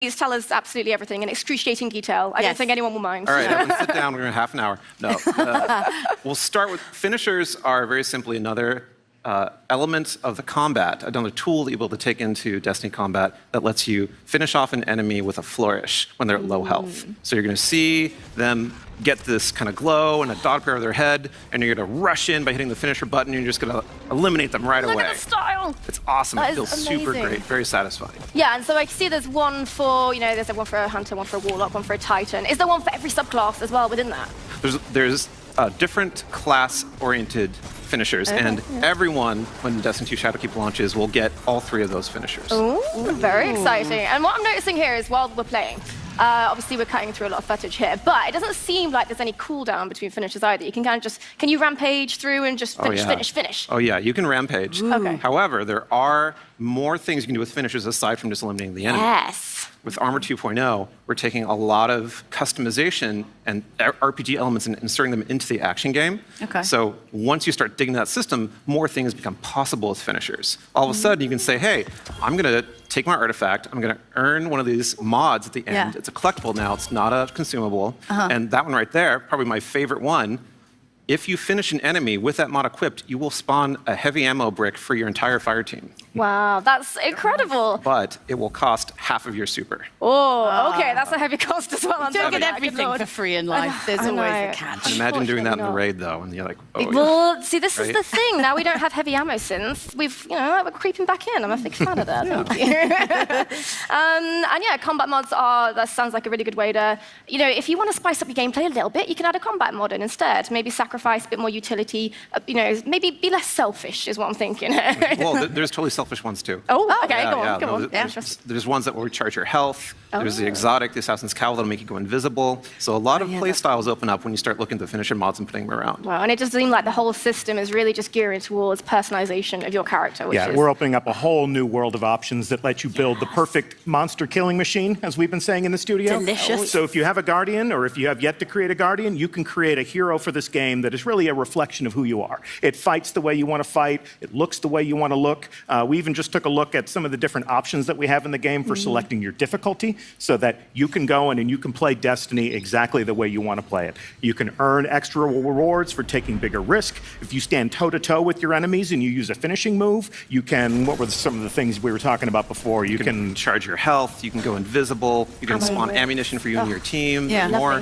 Please tell us absolutely everything in excruciating detail. I don't think anyone will mind. All right, everyone sit down. We're going to have half an hour. No. We'll start with finishers are very simply another element of the combat, another tool that you'll be able to take into Destiny combat that lets you finish off an enemy with a flourish when they're at low health. So you're going to see them get this kind of glow and a dot pair of their head, and you're going to rush in by hitting the finisher button, and you're just going to eliminate them right away. Look at the style! It's awesome. It feels amazing. super great, very satisfying. Yeah, and so I see there's one for, there's one for a hunter, one for a warlock, one for a titan. Is there one for every subclass as well within that? There's different class-oriented finishers, and everyone, when Destiny 2 Shadowkeep launches, will get all three of those finishers. Ooh, very exciting. And what I'm noticing here is while we're playing, obviously we're cutting through a lot of footage here, but it doesn't seem like there's any cooldown between finishers either. You can kind of just, can you rampage through and just finish? Oh yeah, you can rampage. Okay. However, there are more things you can do with finishers aside from just eliminating the enemy. Yes. With Armor 2.0, we're taking a lot of customization and RPG elements and inserting them into the action game. Okay. So once you start digging that system, more things become possible with finishers. All of a sudden, you can say, hey, I'm going to take my artifact, I'm going to earn one of these mods at the end. It's a collectible now, it's not a consumable. And that one right there, probably my favorite one, if you finish an enemy with that mod equipped, you will spawn a heavy ammo brick for your entire fire team. Wow, that's incredible. But it will cost half of your super. Oh, okay, that's a heavy cost as well. You don't get everything for free in life. There's always a catch. And imagine doing that in the raid, though, and you're like, oh, well, see, this is the thing. Now we don't have heavy ammo since we've, we're creeping back in. I'm a big fan of that. Thank you. And yeah, combat mods that sounds like a really good way to, if you want to spice up your gameplay a little bit, you can add a combat mod in instead. Maybe sacrifice a bit more utility. Maybe be less selfish is what I'm thinking. Well, there's totally selfish ones too. Oh, okay, go on. There's ones that will recharge your health. There's the exotic, the Assassin's Cowl that'll make you go invisible. So a lot of play styles open up when you start looking at the finisher mods and putting them around. Wow, and it does seem like the whole system is really just gearing towards personalization of your character. Which is... we're opening up a whole new world of options that let you build the perfect monster killing machine, as we've been saying in the studio. Delicious. So if you have a Guardian, or if you have yet to create a Guardian, you can create a hero for this game that is really a reflection of who you are. It fights the way you want to fight. It looks the way you want to look. We even just took a look at some of the different options that we have in the game for selecting your difficulty, so that you can go in and you can play Destiny exactly the way you want to play it. You can earn extra rewards for taking bigger risk. If you stand toe-to-toe with your enemies and you use a finishing move, you can, what were some of the things we were talking about before? You can charge your health, you can go invisible, you can spawn ammunition for you and your team, more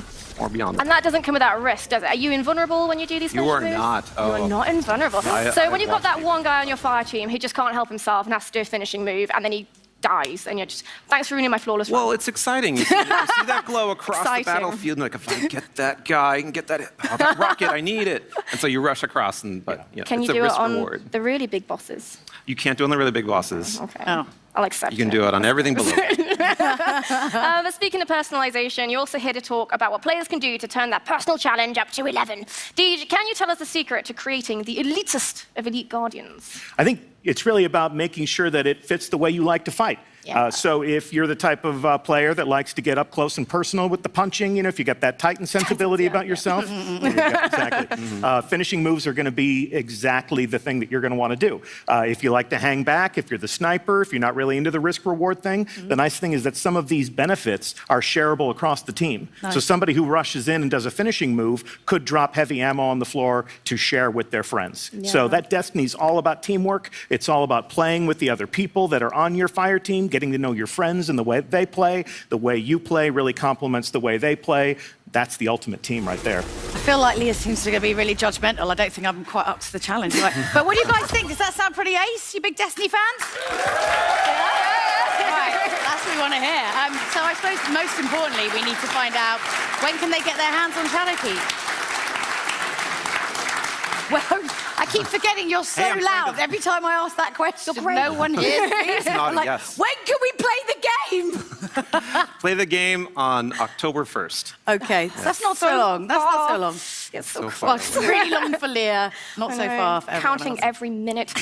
beyond that. And that doesn't come without risk, does it? Are you invulnerable when you do these You are moves? not. You are not invulnerable. So when you've got that one guy on your fire team who just can't help himself and has to do a finishing move, and then he dies, and you're just, thanks for ruining my flawless run. Well, it's exciting. You see that glow across the battlefield, and like, if I get that guy, I can get that rocket, I need it. And so you rush across, and Can it's you do a risk it on reward. the really big bosses? You can't do it on the really big bosses. Okay. Oh. I'll accept You can do it on everything below. But speaking of personalization, you're also here to talk about what players can do to turn that personal challenge up to 11. Deej, can you tell us the secret to creating the elitist of elite guardians? I think it's really about making sure that it fits the way you like to fight. So if you're the type of player that likes to get up close and personal with the punching, if you got that Titan sensibility about yourself, exactly. Finishing moves are going to be exactly the thing that you're going to want to do. If you like to hang back, if you're the sniper, if you're not really into the risk-reward thing, the nice thing is that some of these benefits are shareable across the team. So somebody who rushes in and does a finishing move could drop heavy ammo on the floor to share with their friends. So that Destiny's all about teamwork. It's all about playing with the other people that are on your fire team, getting to know your friends and the way they play. The way you play really complements the way they play. That's the ultimate team right there. I feel like Leah seems to be really judgmental. I don't think I'm quite up to the challenge. But what do you guys think? Does that sound pretty ace? You big Destiny fans? Right, that's what we want to hear. So I suppose most importantly, we need to find out, when can they get their hands on Shadowkeep? Well, I keep forgetting you're so loud every time I ask that question. No one hears me. When can we play the game? Play the game on October 1st. Okay, so that's not so long. That's not so long. It's so far. Well, it's really long for Leah, not so far for everyone Counting else. every minute.